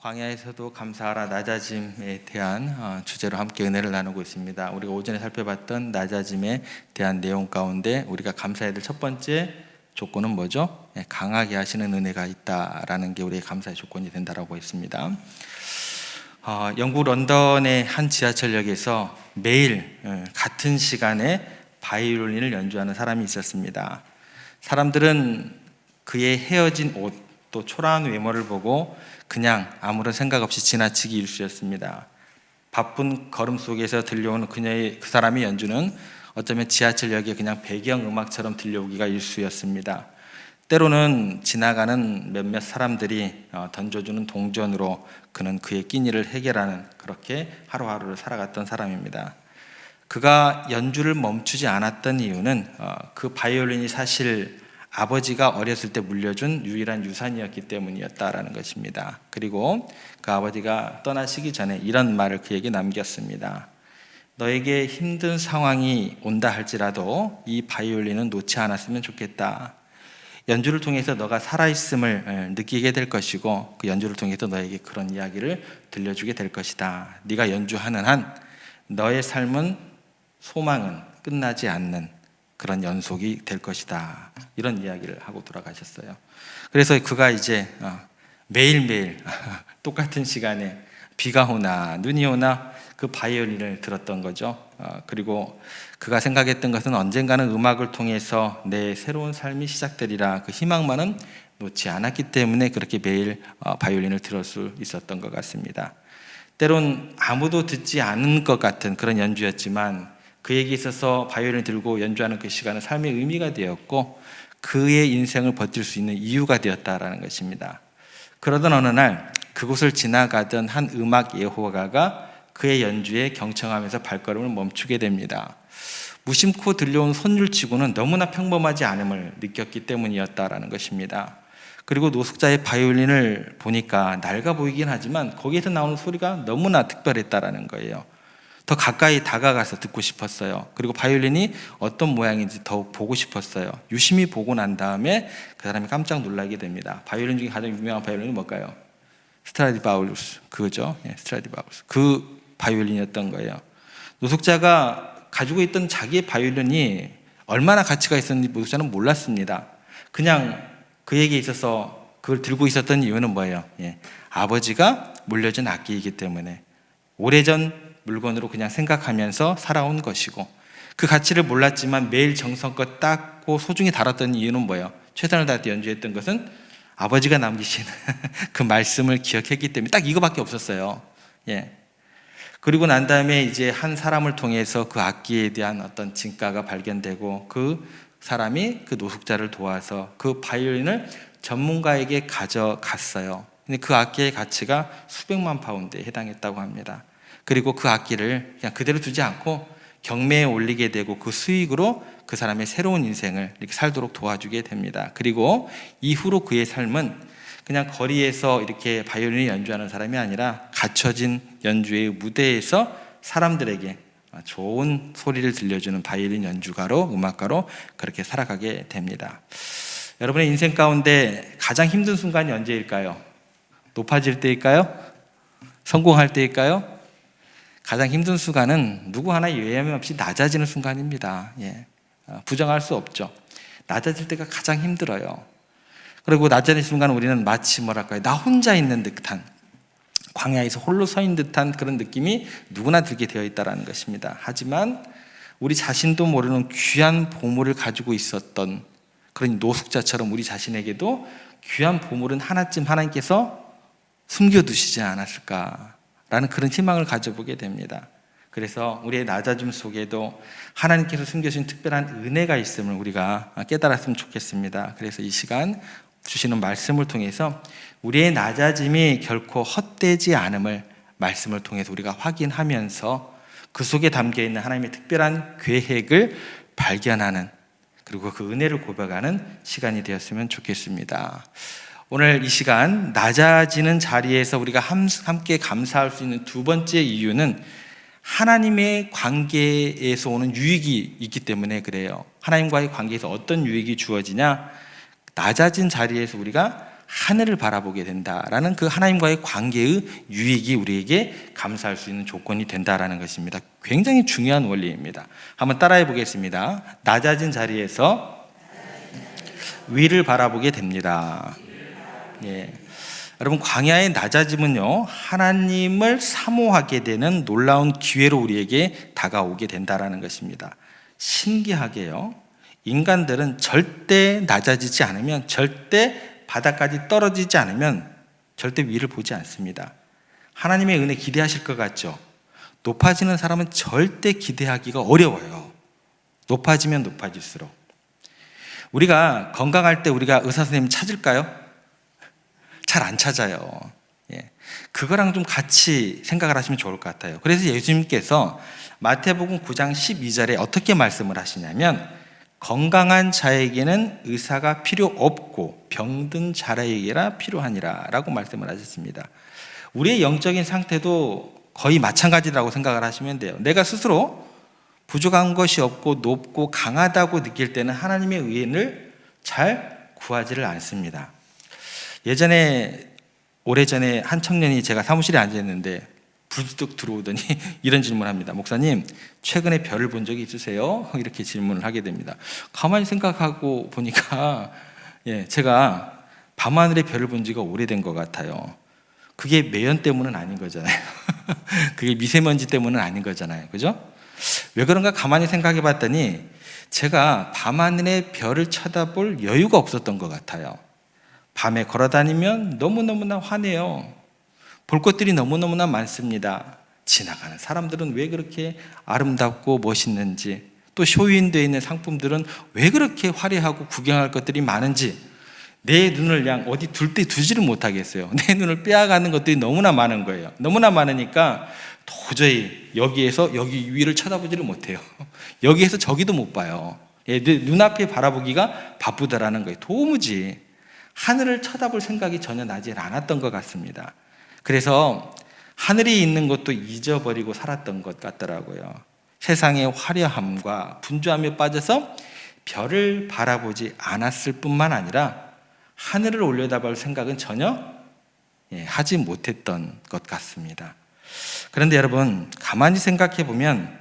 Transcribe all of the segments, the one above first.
광야에서도 감사하라 낮아짐에 대한 주제로 함께 은혜를 나누고 있습니다. 우리가 오전에 살펴봤던 낮아짐에 대한 내용 가운데 우리가 감사해야 될 첫 번째 조건은 뭐죠? 강하게 하시는 은혜가 있다라는 게 우리의 감사의 조건이 된다라고 했습니다. 영국 런던의 한 지하철역에서 매일 같은 시간에 바이올린을 연주하는 사람이 있었습니다. 사람들은 그의 헤어진 옷, 또 초라한 외모를 보고 그냥 아무런 생각 없이 지나치기 일쑤였습니다. 바쁜 걸음 속에서 들려오는 그 사람의 연주는 어쩌면 지하철역의 그냥 배경음악처럼 들려오기가 일쑤였습니다. 때로는 지나가는 몇몇 사람들이 던져주는 동전으로 그는 그의 끼니를 해결하는, 그렇게 하루하루를 살아갔던 사람입니다. 그가 연주를 멈추지 않았던 이유는 그 바이올린이 사실 아버지가 어렸을 때 물려준 유일한 유산이었기 때문이었다라는 것입니다. 그리고 그 아버지가 떠나시기 전에 이런 말을 그에게 남겼습니다. 너에게 힘든 상황이 온다 할지라도 이 바이올린은 놓지 않았으면 좋겠다. 연주를 통해서 너가 살아있음을 느끼게 될 것이고, 그 연주를 통해서 너에게 그런 이야기를 들려주게 될 것이다. 네가 연주하는 한 너의 삶은, 소망은 끝나지 않는 그런 연속이 될 것이다. 이런 이야기를 하고 돌아가셨어요. 그래서 그가 이제 매일매일 똑같은 시간에 비가 오나 눈이 오나 그 바이올린을 들었던 거죠. 그리고 그가 생각했던 것은 언젠가는 음악을 통해서 내 새로운 삶이 시작되리라, 그 희망만은 놓지 않았기 때문에 그렇게 매일 바이올린을 들을 수 있었던 것 같습니다. 때론 아무도 듣지 않은 것 같은 그런 연주였지만 그에게 있어서 바이올린을 들고 연주하는 그 시간은 삶의 의미가 되었고 그의 인생을 버틸 수 있는 이유가 되었다라는 것입니다. 그러던 어느 날 그곳을 지나가던 한 음악 예호가가 그의 연주에 경청하면서 발걸음을 멈추게 됩니다. 무심코 들려온 손율치고는 너무나 평범하지 않음을 느꼈기 때문이었다라는 것입니다. 그리고 노숙자의 바이올린을 보니까 낡아 보이긴 하지만 거기에서 나오는 소리가 너무나 특별했다라는 거예요. 더 가까이 다가가서 듣고 싶었어요. 그리고 바이올린이 어떤 모양인지 더욱 보고 싶었어요. 유심히 보고 난 다음에 그 사람이 깜짝 놀라게 됩니다. 바이올린 중에 가장 유명한 바이올린은 뭘까요? 스트라디바우루스, 그거죠. 스트라디바우루스. 그 바이올린이었던 거예요. 노숙자가 가지고 있던 자기의 바이올린이 얼마나 가치가 있었는지 노숙자는 몰랐습니다. 그냥 그에게 있어서 그걸 들고 있었던 이유는 뭐예요? 아버지가 물려준 악기이기 때문에 오래전 물건으로 그냥 생각하면서 살아온 것이고, 그 가치를 몰랐지만 매일 정성껏 닦고 소중히 다뤘던 이유는 뭐예요? 최선을 다해 연주했던 것은 아버지가 남기신 그 말씀을 기억했기 때문에 딱 이거밖에 없었어요. 그리고 난 다음에 이제 한 사람을 통해서 그 악기에 대한 어떤 진가가 발견되고 그 사람이 그 노숙자를 도와서 그 바이올린을 전문가에게 가져갔어요. 근데 그 악기의 가치가 수백만 파운드에 해당했다고 합니다. 그리고 그 악기를 그냥 그대로 두지 않고 경매에 올리게 되고 그 수익으로 그 사람의 새로운 인생을 이렇게 살도록 도와주게 됩니다. 그리고 이후로 그의 삶은 그냥 거리에서 이렇게 바이올린을 연주하는 사람이 아니라 갖춰진 연주의 무대에서 사람들에게 좋은 소리를 들려주는 바이올린 연주가로, 음악가로 그렇게 살아가게 됩니다. 여러분의 인생 가운데 가장 힘든 순간이 언제일까요? 높아질 때일까요? 성공할 때일까요? 가장 힘든 순간은 누구 하나 예외 없이 낮아지는 순간입니다. 부정할 수 없죠. 낮아질 때가 가장 힘들어요. 그리고 낮아지는 순간 우리는 마치 나 혼자 있는 듯한, 광야에서 홀로 서 있는 듯한 그런 느낌이 누구나 들게 되어 있다는 것입니다. 하지만 우리 자신도 모르는 귀한 보물을 가지고 있었던 그런 노숙자처럼 우리 자신에게도 귀한 보물은 하나쯤 하나님께서 숨겨두시지 않았을까 라는 그런 희망을 가져보게 됩니다. 그래서 우리의 낮아짐 속에도 하나님께서 숨겨주신 특별한 은혜가 있음을 우리가 깨달았으면 좋겠습니다. 그래서 이 시간 주시는 말씀을 통해서 우리의 낮아짐이 결코 헛되지 않음을 말씀을 통해서 우리가 확인하면서 그 속에 담겨있는 하나님의 특별한 계획을 발견하는, 그리고 그 은혜를 고백하는 시간이 되었으면 좋겠습니다. 오늘 이 시간 낮아지는 자리에서 우리가 함께 감사할 수 있는 두 번째 이유는 하나님의 관계에서 오는 유익이 있기 때문에 그래요. 하나님과의 관계에서 어떤 유익이 주어지냐? 낮아진 자리에서 우리가 하늘을 바라보게 된다라는 그 하나님과의 관계의 유익이 우리에게 감사할 수 있는 조건이 된다라는 것입니다. 굉장히 중요한 원리입니다. 한번 따라해 보겠습니다. 낮아진 자리에서 위를 바라보게 됩니다. 예. 여러분, 광야의 낮아짐은요, 하나님을 사모하게 되는 놀라운 기회로 우리에게 다가오게 된다라는 것입니다. 신기하게요, 인간들은 절대 낮아지지 않으면, 절대 바닥까지 떨어지지 않으면 절대 위를 보지 않습니다. 하나님의 은혜 기대하실 것 같죠? 높아지는 사람은 절대 기대하기가 어려워요. 높아지면 높아질수록. 우리가 건강할 때 우리가 의사 선생님 찾을까요? 잘 안 찾아요. 예. 그거랑 좀 같이 생각을 하시면 좋을 것 같아요. 그래서 예수님께서 마태복음 9장 12절에 어떻게 말씀을 하시냐면, 건강한 자에게는 의사가 필요 없고 병든 자에게라 필요하니라 라고 말씀을 하셨습니다. 우리의 영적인 상태도 거의 마찬가지라고 생각을 하시면 돼요. 내가 스스로 부족한 것이 없고 높고 강하다고 느낄 때는 하나님의 의를 잘 구하지를 않습니다. 오래전에 한 청년이 제가 사무실에 앉아있는데 불쑥 들어오더니 이런 질문을 합니다. 목사님, 최근에 별을 본 적이 있으세요? 이렇게 질문을 하게 됩니다. 가만히 생각하고 보니까 제가 밤하늘의 별을 본 지가 오래된 것 같아요. 그게 매연 때문은 아닌 거잖아요. 그게 미세먼지 때문은 아닌 거잖아요. 그죠? 왜 그런가 가만히 생각해 봤더니 제가 밤하늘의 별을 쳐다볼 여유가 없었던 것 같아요. 밤에 걸어다니면 너무너무나 환해요. 볼 것들이 너무너무나 많습니다. 지나가는 사람들은 왜 그렇게 아름답고 멋있는지, 또 쇼윈되어 있는 상품들은 왜 그렇게 화려하고 구경할 것들이 많은지, 내 눈을 그냥 어디 둘 때 두지를 못하겠어요. 내 눈을 빼앗가는 것들이 너무나 많은 거예요. 너무나 많으니까 도저히 여기에서 여기 위를 쳐다보지를 못해요. 여기에서 저기도 못 봐요. 눈앞에 바라보기가 바쁘다라는 거예요. 도무지 하늘을 쳐다볼 생각이 전혀 나지 않았던 것 같습니다. 그래서 하늘이 있는 것도 잊어버리고 살았던 것 같더라고요. 세상의 화려함과 분주함에 빠져서 별을 바라보지 않았을 뿐만 아니라 하늘을 올려다볼 생각은 전혀 하지 못했던 것 같습니다. 그런데 여러분, 가만히 생각해 보면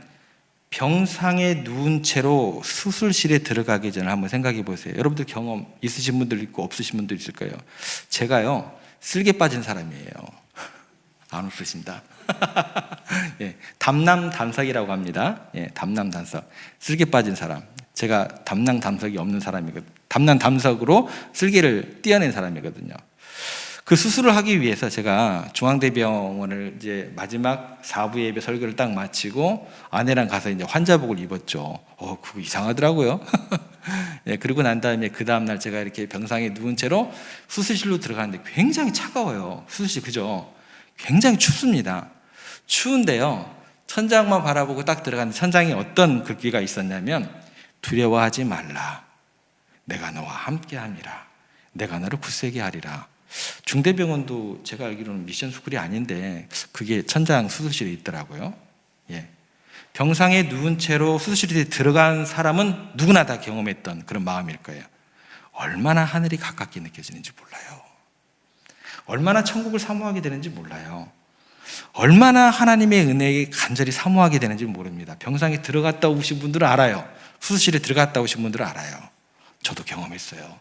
병상에 누운 채로 수술실에 들어가기 전에 한번 생각해 보세요. 여러분들 경험 있으신 분들 있고 없으신 분들 있을 거예요. 제가요, 쓸개 빠진 사람이에요. 안 웃으신다. 담남담석이라고 합니다. 담남담석. 쓸개 빠진 사람. 제가 담낭담석이 없는 사람이거든요. 담낭담석으로 쓸개를 떼어낸 사람이거든요. 그 수술을 하기 위해서 제가 중앙대병원을 이제 마지막 4부 예배 설교를 딱 마치고 아내랑 가서 이제 환자복을 입었죠. 그거 이상하더라고요. 그리고 난 다음에 그 다음날 제가 이렇게 병상에 누운 채로 수술실로 들어가는데 굉장히 차가워요. 수술실, 그죠? 굉장히 춥습니다. 추운데요, 천장만 바라보고 딱 들어갔는데 천장에 어떤 글귀가 있었냐면, 두려워하지 말라. 내가 너와 함께함이라. 내가 너를 굳세게 하리라. 중대병원도 제가 알기로는 미션 스쿨이 아닌데 그게 천장 수술실에 있더라고요. 병상에 누운 채로 수술실에 들어간 사람은 누구나 다 경험했던 그런 마음일 거예요. 얼마나 하늘이 가깝게 느껴지는지 몰라요. 얼마나 천국을 사모하게 되는지 몰라요. 얼마나 하나님의 은혜에 간절히 사모하게 되는지 모릅니다. 병상에 들어갔다 오신 분들은 알아요. 수술실에 들어갔다 오신 분들은 알아요. 저도 경험했어요.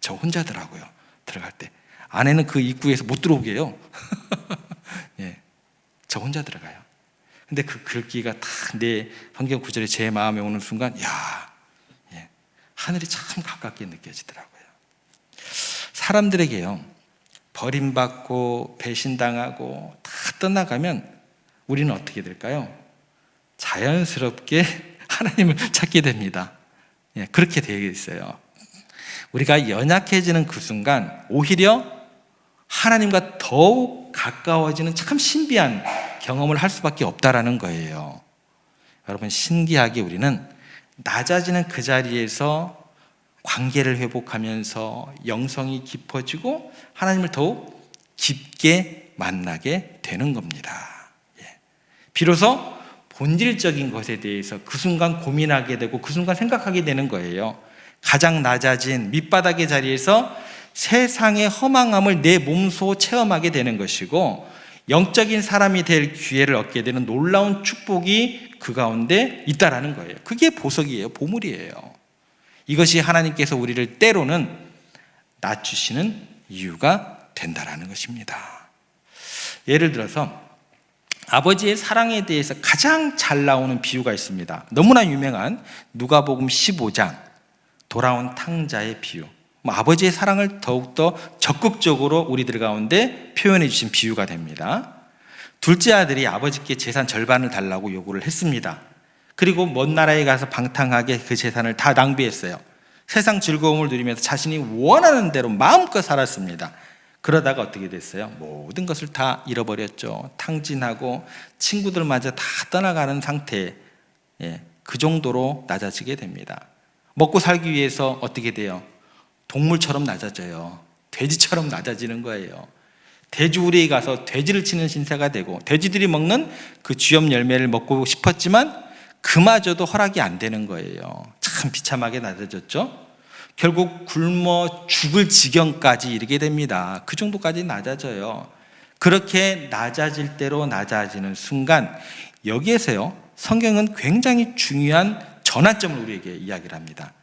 저 혼자더라고요. 들어갈 때 아내는 그 입구에서 못 들어오게 해요. 저 혼자 들어가요. 근데 그 글귀가 딱 내 성경 구절에 제 마음에 오는 순간, 하늘이 참 가깝게 느껴지더라고요. 사람들에게요, 버림받고 배신당하고 다 떠나가면 우리는 어떻게 될까요? 자연스럽게 하나님을 찾게 됩니다. 그렇게 되어 있어요. 우리가 연약해지는 그 순간 오히려 하나님과 더욱 가까워지는 참 신비한 경험을 할 수밖에 없다라는 거예요. 여러분, 신기하게 우리는 낮아지는 그 자리에서 관계를 회복하면서 영성이 깊어지고 하나님을 더욱 깊게 만나게 되는 겁니다. 비로소 본질적인 것에 대해서 그 순간 고민하게 되고 그 순간 생각하게 되는 거예요. 가장 낮아진 밑바닥의 자리에서 세상의 허망함을 내 몸소 체험하게 되는 것이고 영적인 사람이 될 기회를 얻게 되는 놀라운 축복이 그 가운데 있다라는 거예요. 그게 보석이에요. 보물이에요. 이것이 하나님께서 우리를 때로는 낮추시는 이유가 된다라는 것입니다. 예를 들어서 아버지의 사랑에 대해서 가장 잘 나오는 비유가 있습니다. 너무나 유명한 누가복음 15장 돌아온 탕자의 비유. 아버지의 사랑을 더욱더 적극적으로 우리들 가운데 표현해 주신 비유가 됩니다. 둘째 아들이 아버지께 재산 절반을 달라고 요구를 했습니다. 그리고 먼 나라에 가서 방탕하게 그 재산을 다 낭비했어요. 세상 즐거움을 누리면서 자신이 원하는 대로 마음껏 살았습니다. 그러다가 어떻게 됐어요? 모든 것을 다 잃어버렸죠. 탕진하고 친구들마저 다 떠나가는 상태, 그 정도로 낮아지게 됩니다. 먹고 살기 위해서 어떻게 돼요? 동물처럼 낮아져요. 돼지처럼 낮아지는 거예요. 돼지우리에 가서 돼지를 치는 신세가 되고 돼지들이 먹는 그 쥐염 열매를 먹고 싶었지만 그마저도 허락이 안 되는 거예요. 참 비참하게 낮아졌죠. 결국 굶어 죽을 지경까지 이르게 됩니다. 그 정도까지 낮아져요. 그렇게 낮아질 대로 낮아지는 순간 여기에서요, 성경은 굉장히 중요한 전환점을 우리에게 이야기를 합니다.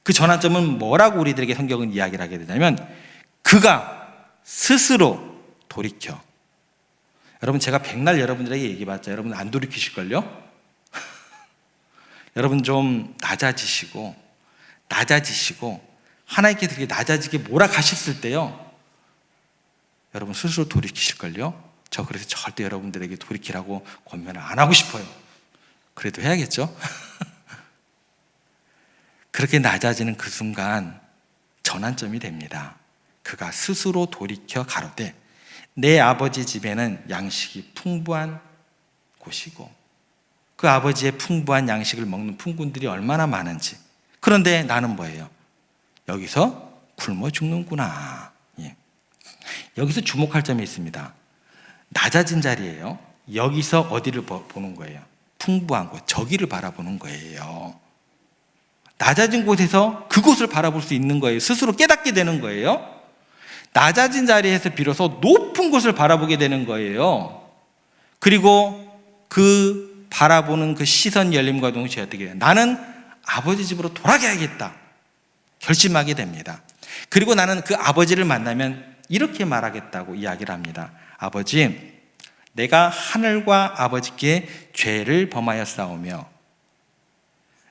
그 전환점은 뭐라고 우리들에게 성경은 이야기를 하게 되냐면 그가 스스로 돌이켜. 여러분, 제가 백날 여러분들에게 얘기해봤자 여러분 안 돌이키실걸요? 여러분 좀 낮아지시고 하나님께 되게 낮아지게 몰아가셨을 때요, 여러분 스스로 돌이키실걸요? 저 그래서 절대 여러분들에게 돌이키라고 권면을 안 하고 싶어요. 그래도 해야겠죠? 그렇게 낮아지는 그 순간 전환점이 됩니다. 그가 스스로 돌이켜 가로되 내 아버지 집에는 양식이 풍부한 곳이고 그 아버지의 풍부한 양식을 먹는 풍군들이 얼마나 많은지, 그런데 나는 뭐예요? 여기서 굶어 죽는구나. 여기서 주목할 점이 있습니다. 낮아진 자리예요. 여기서 어디를 보는 거예요? 풍부한 곳, 저기를 바라보는 거예요. 낮아진 곳에서 그곳을 바라볼 수 있는 거예요. 스스로 깨닫게 되는 거예요. 낮아진 자리에서 비로소 높은 곳을 바라보게 되는 거예요. 그리고 그 바라보는 그 시선 열림과 동시에 어떻게 해요? 나는 아버지 집으로 돌아가야겠다 결심하게 됩니다. 그리고 나는 그 아버지를 만나면 이렇게 말하겠다고 이야기를 합니다. 아버지, 내가 하늘과 아버지께 죄를 범하였사오며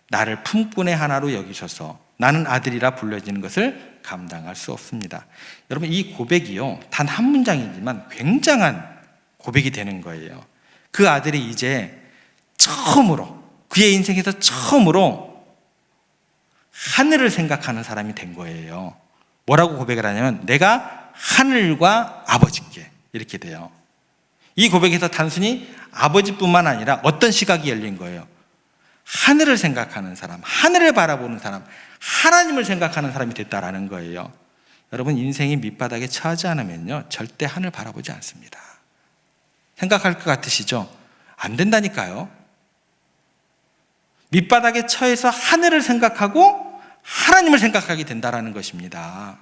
나를 품꾼의 하나로 여기셔서 나는 아들이라 불려지는 것을 감당할 수 없습니다. 여러분, 이 고백이요, 단 한 문장이지만 굉장한 고백이 되는 거예요. 그 아들이 이제 처음으로, 그의 인생에서 처음으로 하늘을 생각하는 사람이 된 거예요. 뭐라고 고백을 하냐면 내가 하늘과 아버지께, 이렇게 돼요. 이 고백에서 단순히 아버지뿐만 아니라 어떤 시각이 열린 거예요? 하늘을 생각하는 사람, 하늘을 바라보는 사람, 하나님을 생각하는 사람이 됐다라는 거예요. 여러분, 인생이 밑바닥에 처하지 않으면요, 절대 하늘 바라보지 않습니다. 생각할 것 같으시죠? 안 된다니까요. 밑바닥에 처해서 하늘을 생각하고 하나님을 생각하게 된다라는 것입니다.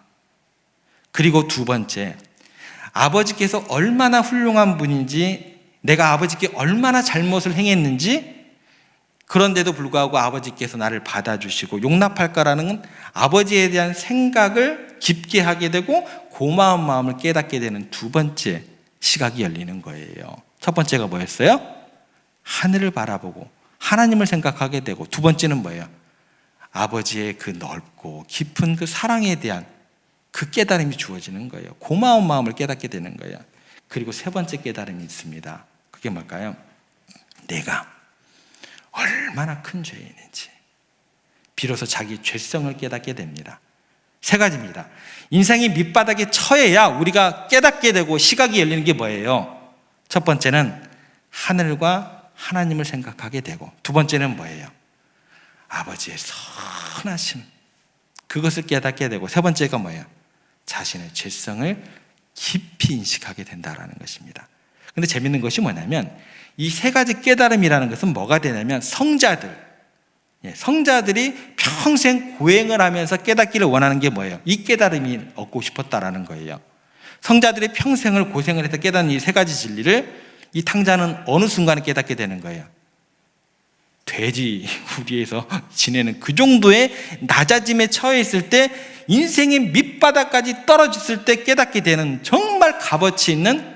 그리고 두 번째, 아버지께서 얼마나 훌륭한 분인지, 내가 아버지께 얼마나 잘못을 행했는지, 그런데도 불구하고 아버지께서 나를 받아주시고 용납할 거라는 아버지에 대한 생각을 깊게 하게 되고 고마운 마음을 깨닫게 되는 두 번째 시각이 열리는 거예요. 첫 번째가 뭐였어요? 하늘을 바라보고 하나님을 생각하게 되고, 두 번째는 뭐예요? 아버지의 그 넓고 깊은 그 사랑에 대한 그 깨달음이 주어지는 거예요. 고마운 마음을 깨닫게 되는 거예요. 그리고 세 번째 깨달음이 있습니다. 그게 뭘까요? 내가 얼마나 큰 죄인인지 비로소 자기 죄성을 깨닫게 됩니다. 세 가지입니다. 인생이 밑바닥에 처해야 우리가 깨닫게 되고 시각이 열리는 게 뭐예요? 첫 번째는 하늘과 하나님을 생각하게 되고, 두 번째는 뭐예요? 아버지의 선하심, 그것을 깨닫게 되고, 세 번째가 뭐예요? 자신의 죄성을 깊이 인식하게 된다는 것입니다. 근데 재밌는 것이 뭐냐면 이 세 가지 깨달음이라는 것은 뭐가 되냐면 성자들, 성자들이 평생 고행을 하면서 깨닫기를 원하는 게 뭐예요? 이 깨달음이 얻고 싶었다라는 거예요. 성자들이 평생을 고생을 해서 깨닫는 이 세 가지 진리를 이 탕자는 어느 순간에 깨닫게 되는 거예요. 돼지우리에서 지내는 그 정도의 낮아짐에 처해 있을 때, 인생의 밑바닥까지 떨어졌을 때 깨닫게 되는 정말 값어치 있는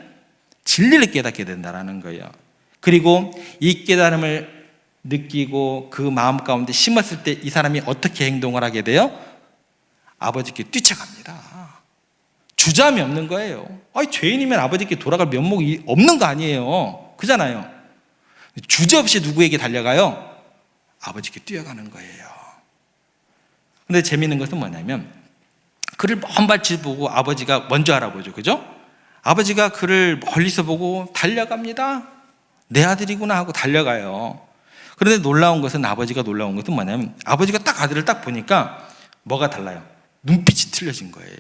진리를 깨닫게 된다는 거예요. 그리고 이 깨달음을 느끼고 그 마음 가운데 심었을 때 이 사람이 어떻게 행동을 하게 돼요? 아버지께 뛰쳐갑니다. 주저함이 없는 거예요. 죄인이면 아버지께 돌아갈 면목이 없는 거 아니에요. 그잖아요. 주저없이 누구에게 달려가요? 아버지께 뛰어가는 거예요. 근데 재미있는 것은 뭐냐면, 그를 먼 발치 보고 아버지가 먼저 알아보죠. 그죠? 아버지가 그를 멀리서 보고 달려갑니다. 내 아들이구나 하고 달려가요. 그런데 아버지가 놀라운 것은 뭐냐면, 아버지가 딱 아들을 딱 보니까 뭐가 달라요? 눈빛이 틀려진 거예요.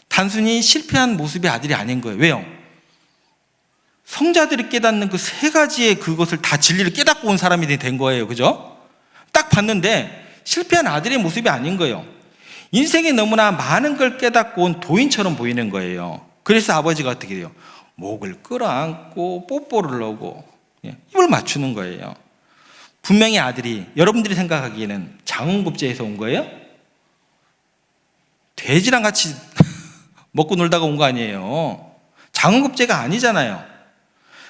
단순히 실패한 모습의 아들이 아닌 거예요. 왜요? 성자들이 깨닫는 그 세 가지의 그것을 다 진리를 깨닫고 온 사람이 된 거예요. 그죠? 딱 봤는데 실패한 아들의 모습이 아닌 거예요. 인생에 너무나 많은 걸 깨닫고 온 도인처럼 보이는 거예요. 그래서 아버지가 어떻게 돼요? 목을 끌어안고 뽀뽀를 하고 입을 맞추는 거예요. 분명히 아들이, 여러분들이 생각하기에는 장원급제에서 온 거예요? 돼지랑 같이 먹고 놀다가 온 거 아니에요. 장원급제가 아니잖아요.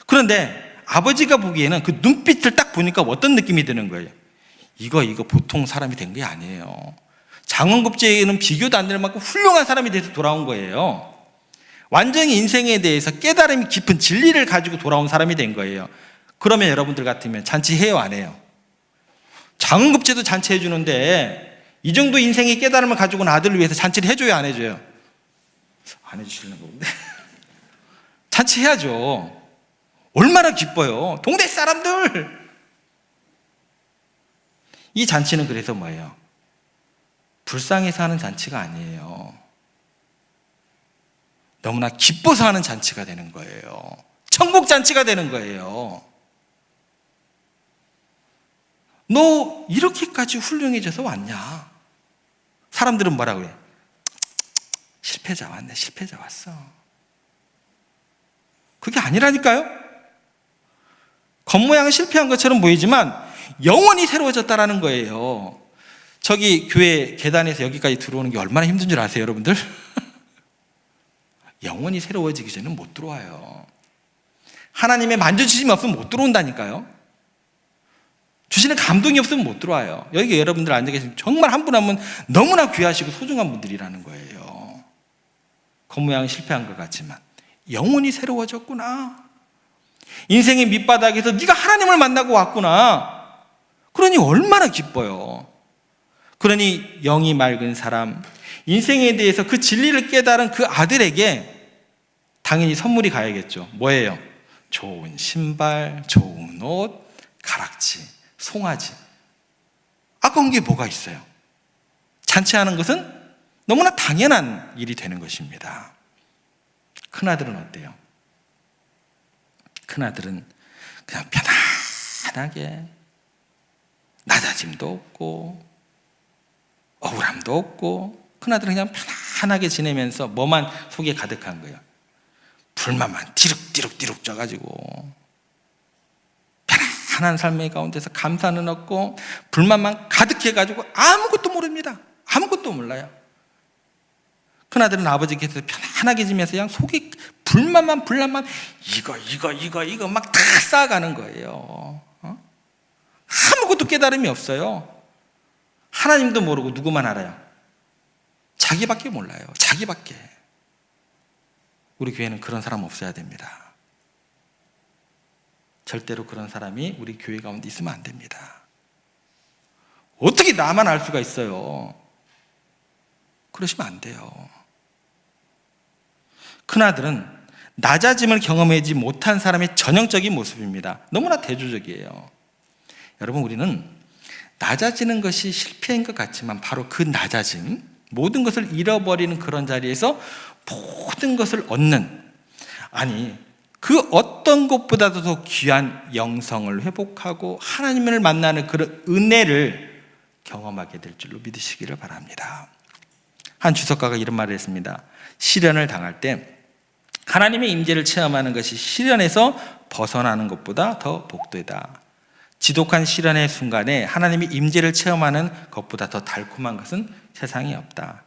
그런데 아버지가 보기에는 그 눈빛을 딱 보니까 어떤 느낌이 드는 거예요? 이거 보통 사람이 된 게 아니에요. 장원급제에는 비교도 안 될 만큼 훌륭한 사람이 돼서 돌아온 거예요. 완전히 인생에 대해서 깨달음이 깊은 진리를 가지고 돌아온 사람이 된 거예요. 그러면 여러분들 같으면 잔치해요, 안 해요? 장원급제도 잔치해 주는데 이 정도 인생의 깨달음을 가지고 온 아들을 위해서 잔치를 해줘요, 안 해줘요? 안 해주시려는 건데 잔치해야죠. 얼마나 기뻐요. 동네 사람들. 이 잔치는 그래서 뭐예요? 불쌍해서 하는 잔치가 아니에요. 너무나 기뻐서 하는 잔치가 되는 거예요. 천국 잔치가 되는 거예요. 너 이렇게까지 훌륭해져서 왔냐? 사람들은 뭐라고 해요? 실패자 왔네, 실패자 왔어. 그게 아니라니까요. 겉모양은 실패한 것처럼 보이지만 영원히 새로워졌다라는 거예요. 저기 교회 계단에서 여기까지 들어오는 게 얼마나 힘든 줄 아세요, 여러분들? 영원히 새로워지기 전에는 못 들어와요. 하나님의 만져주심이 없으면 못 들어온다니까요. 주시는 감동이 없으면 못 들어와요. 여기 여러분들 앉아 계신 정말 한 분 한 분 너무나 귀하시고 소중한 분들이라는 거예요. 겉모양은 실패한 것 같지만 영혼이 새로워졌구나. 인생의 밑바닥에서 네가 하나님을 만나고 왔구나. 그러니 얼마나 기뻐요. 그러니 영이 맑은 사람, 인생에 대해서 그 진리를 깨달은 그 아들에게 당연히 선물이 가야겠죠. 뭐예요? 좋은 신발, 좋은 옷, 가락지, 송아지. 아까운 게 뭐가 있어요? 잔치하는 것은 너무나 당연한 일이 되는 것입니다. 큰아들은 어때요? 큰아들은 그냥 편안하게 낮아짐도 없고 억울함도 없고, 큰아들은 그냥 편안하게 지내면서 뭐만 속에 가득한 거예요? 불만만 디룩디룩 쪄가지고 편안한 삶의 가운데서 감사는 없고 불만만 가득해가지고 아무것도 모릅니다. 아무것도 몰라요. 큰아들은 아버지께서 편안하게 지면서 그냥 속에 불만만 이거 막 다 쌓아가는 거예요. 아무것도 깨달음이 없어요. 하나님도 모르고 누구만 알아요? 자기밖에 몰라요. 자기밖에. 우리 교회는 그런 사람 없어야 됩니다. 절대로 그런 사람이 우리 교회 가운데 있으면 안 됩니다. 어떻게 나만 알 수가 있어요? 그러시면 안 돼요. 큰아들은 낮아짐을 경험하지 못한 사람의 전형적인 모습입니다. 너무나 대조적이에요. 여러분, 우리는 낮아지는 것이 실패인 것 같지만 바로 그 낮아짐, 모든 것을 잃어버리는 그런 자리에서 모든 것을 얻는, 아니 그 어떤 것보다도 더 귀한 영성을 회복하고 하나님을 만나는 그런 은혜를 경험하게 될 줄로 믿으시기를 바랍니다. 한 주석가가 이런 말을 했습니다. 시련을 당할 때 하나님의 임재를 체험하는 것이 시련에서 벗어나는 것보다 더 복되다. 지독한 시련의 순간에 하나님의 임재를 체험하는 것보다 더 달콤한 것은 세상에 없다.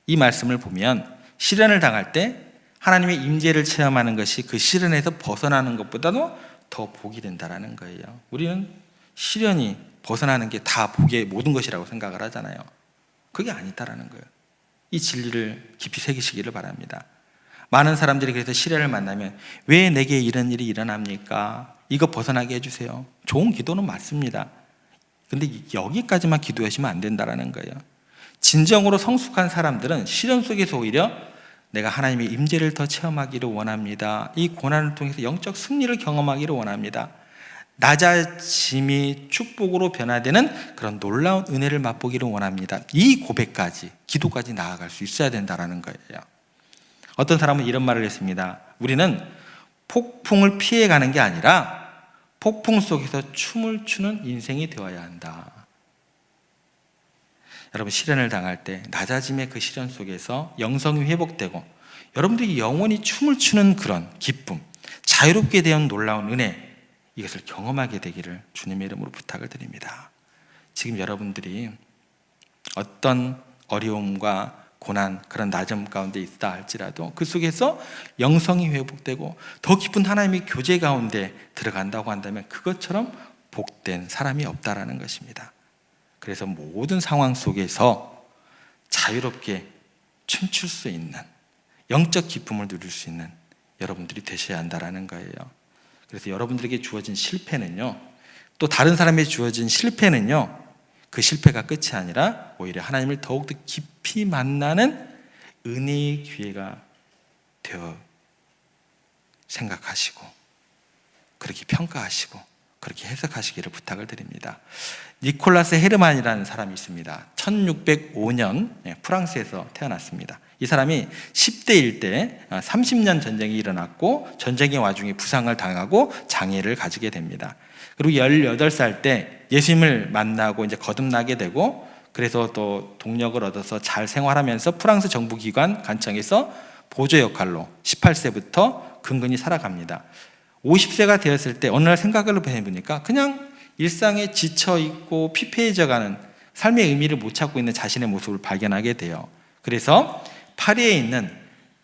이 말씀을 보면 시련을 당할 때 하나님의 임재를 체험하는 것이 그 시련에서 벗어나는 것보다도 더 복이 된다는 거예요. 우리는 시련이 벗어나는 게 다 복의 모든 것이라고 생각을 하잖아요. 그게 아니다라는 거예요. 이 진리를 깊이 새기시기를 바랍니다. 많은 사람들이 그래서 시련을 만나면 왜 내게 이런 일이 일어납니까? 이거 벗어나게 해주세요. 좋은 기도는 맞습니다. 근데 여기까지만 기도하시면 안 된다는 거예요. 진정으로 성숙한 사람들은 시련 속에서 오히려 내가 하나님의 임재를 더 체험하기를 원합니다. 이 고난을 통해서 영적 승리를 경험하기를 원합니다. 낮아짐이 축복으로 변화되는 그런 놀라운 은혜를 맛보기를 원합니다. 이 고백까지, 기도까지 나아갈 수 있어야 된다는 거예요. 어떤 사람은 이런 말을 했습니다. 우리는 폭풍을 피해가는 게 아니라 폭풍 속에서 춤을 추는 인생이 되어야 한다. 여러분, 시련을 당할 때 낮아짐의 그 시련 속에서 영성이 회복되고 여러분들이 영원히 춤을 추는 그런 기쁨, 자유롭게 되는 놀라운 은혜, 이것을 경험하게 되기를 주님의 이름으로 부탁을 드립니다. 지금 여러분들이 어떤 어려움과 고난, 그런 낮음 가운데 있다 할지라도 그 속에서 영성이 회복되고 더 깊은 하나님의 교제 가운데 들어간다고 한다면 그것처럼 복된 사람이 없다라는 것입니다. 그래서 모든 상황 속에서 자유롭게 춤출 수 있는 영적 기쁨을 누릴 수 있는 여러분들이 되셔야 한다라는 거예요. 그래서 여러분들에게 주어진 실패는요, 또 다른 사람에게 주어진 실패는요, 그 실패가 끝이 아니라 오히려 하나님을 더욱더 깊이 만나는 은혜의 기회가 되어 생각하시고 그렇게 평가하시고 그렇게 해석하시기를 부탁을 드립니다. 니콜라스 헤르만이라는 사람이 있습니다. 1605년 프랑스에서 태어났습니다. 이 사람이 10대일 때 30년 전쟁이 일어났고 전쟁의 와중에 부상을 당하고 장애를 가지게 됩니다. 그리고 18살 때 예수님을 만나고 이제 거듭나게 되고 그래서 또 동력을 얻어서 잘 생활하면서 프랑스 정부기관 관청에서 보조 역할로 18세부터 근근히 살아갑니다. 50세가 되었을 때 어느 날 생각을 해보니까 그냥 일상에 지쳐있고 피폐해져가는 삶의 의미를 못 찾고 있는 자신의 모습을 발견하게 돼요. 그래서 파리에 있는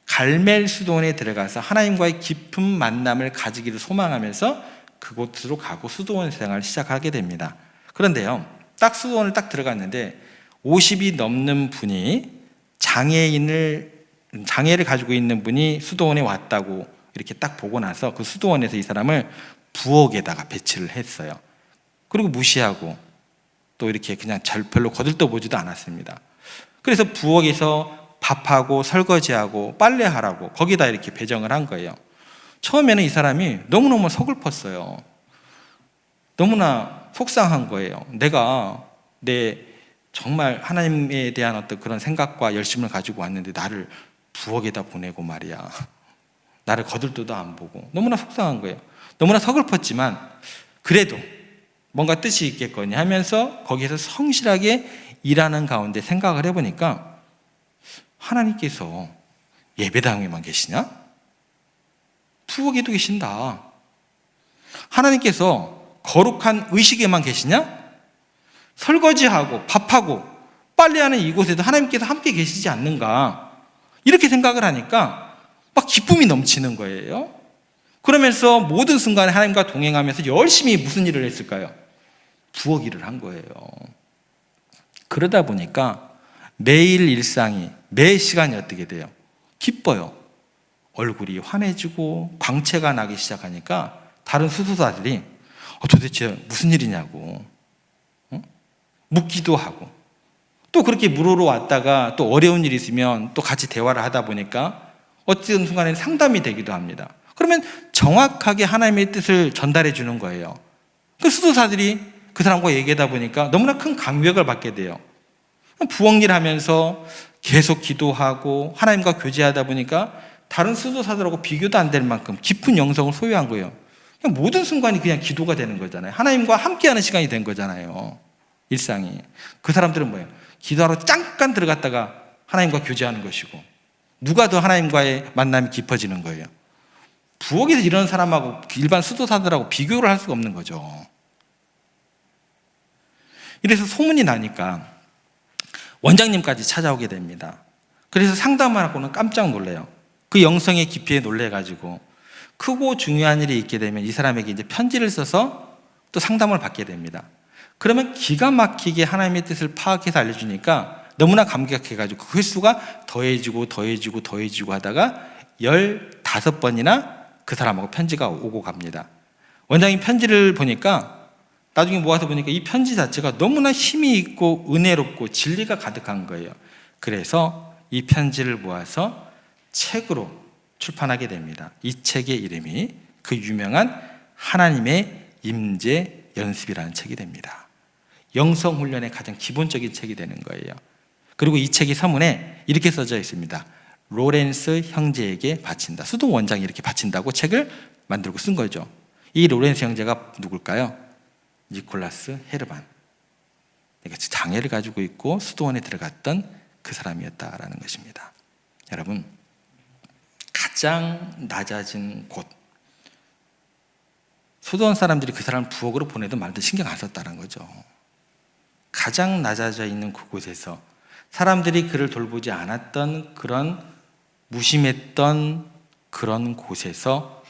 갈멜 수도원에 들어가서 하나님과의 깊은 만남을 가지기를 소망하면서 그곳으로 가고 수도원 생활을 시작하게 됩니다. 그런데요, 딱 수도원을 딱 들어갔는데 50이 넘는 분이 장애를 가지고 있는 분이 수도원에 왔다고 이렇게 딱 보고 나서 그 수도원에서 이 사람을 부엌에다가 배치를 했어요. 그리고 무시하고 또 이렇게 그냥 별로 거들떠보지도 않았습니다. 그래서 부엌에서 밥하고 설거지하고 빨래하라고 거기다 이렇게 배정을 한 거예요. 처음에는 이 사람이 너무너무 서글펐어요. 너무나 속상한 거예요. 내가 정말 하나님에 대한 어떤 그런 생각과 열심을 가지고 왔는데 나를 부엌에다 보내고 말이야. 나를 거들떠도 안 보고 너무나 속상한 거예요. 너무나 서글펐지만 그래도 뭔가 뜻이 있겠거니 하면서 거기에서 성실하게 일하는 가운데 생각을 해보니까 하나님께서 예배당에만 계시냐? 부엌에도 계신다. 하나님께서 거룩한 의식에만 계시냐? 설거지하고 밥하고 빨래하는 이곳에도 하나님께서 함께 계시지 않는가? 이렇게 생각을 하니까 막 기쁨이 넘치는 거예요. 그러면서 모든 순간에 하나님과 동행하면서 열심히 무슨 일을 했을까요? 부엌 일을 한 거예요. 그러다 보니까 매일 일상이, 매 시간이 어떻게 돼요? 기뻐요. 얼굴이 환해지고 광채가 나기 시작하니까 다른 수도사들이 도대체 무슨 일이냐고 묻기도 하고, 또 그렇게 물으러 왔다가 또 어려운 일이 있으면 또 같이 대화를 하다 보니까 어떤 순간에는 상담이 되기도 합니다. 그러면 정확하게 하나님의 뜻을 전달해 주는 거예요. 그 수도사들이 그 사람과 얘기하다 보니까 너무나 큰 감격을 받게 돼요. 부엌일 하면서 계속 기도하고 하나님과 교제하다 보니까 다른 수도사들하고 비교도 안 될 만큼 깊은 영성을 소유한 거예요. 그냥 모든 순간이 그냥 기도가 되는 거잖아요. 하나님과 함께하는 시간이 된 거잖아요. 일상이. 그 사람들은 뭐예요? 기도하러 잠깐 들어갔다가 하나님과 교제하는 것이고, 누가 더 하나님과의 만남이 깊어지는 거예요. 부엌에서 이런 사람하고 일반 수도사들하고 비교를 할 수가 없는 거죠. 이래서 소문이 나니까 원장님까지 찾아오게 됩니다. 그래서 상담을 하고는 깜짝 놀래요. 그 영성의 깊이에 놀래가지고 크고 중요한 일이 있게 되면 이 사람에게 이제 편지를 써서 또 상담을 받게 됩니다. 그러면 기가 막히게 하나님의 뜻을 파악해서 알려주니까 너무나 감격해가지고 그 횟수가 더해지고 하다가 15번이나 그 사람하고 편지가 오고 갑니다. 원장님 편지를 보니까 나중에 모아서 보니까 이 편지 자체가 너무나 힘이 있고 은혜롭고 진리가 가득한 거예요. 그래서 이 편지를 모아서 책으로 출판하게 됩니다. 이 책의 이름이 그 유명한 하나님의 임재 연습이라는 책이 됩니다. 영성 훈련의 가장 기본적인 책이 되는 거예요. 그리고 이 책의 서문에 이렇게 써져 있습니다. 로렌스 형제에게 바친다. 수도 원장이 이렇게 바친다고 책을 만들고 쓴 거죠. 이 로렌스 형제가 누굴까요? 니콜라스 헤르만. 그러니까 장애를 가지고 있고 수도원에 들어갔던 그 사람이었다라는 것입니다. 여러분, 가장 낮아진 곳, 수도원 사람들이 그 사람을 부엌으로 보내도 말도 신경 안 썼다는 거죠. 가장 낮아져 있는 그곳에서 사람들이 그를 돌보지 않았던 그런 무심했던 그런 곳에서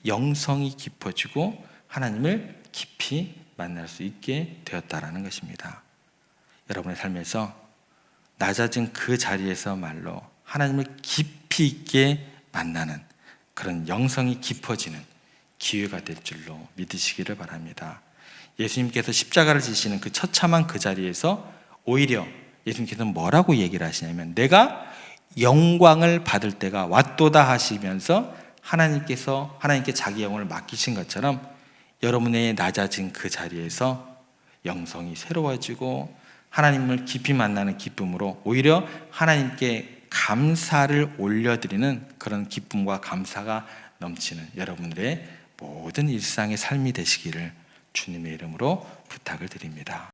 영성이 깊어지고 하나님을 깊이 만날 수 있게 되었다라는 것입니다. 여러분의 삶에서 낮아진 그 자리에서 말로 하나님을 깊이 있게 만나는 그런 영성이 깊어지는 기회가 될 줄로 믿으시기를 바랍니다. 예수님께서 십자가를 지시는 그 처참한 그 자리에서 오히려 예수님께서는 뭐라고 얘기를 하시냐면 내가 영광을 받을 때가 왔도다 하시면서 하나님께 자기 영혼을 맡기신 것처럼 여러분의 낮아진 그 자리에서 영성이 새로워지고 하나님을 깊이 만나는 기쁨으로 오히려 하나님께 감사를 올려드리는 그런 기쁨과 감사가 넘치는 여러분들의 모든 일상의 삶이 되시기를 주님의 이름으로 부탁을 드립니다.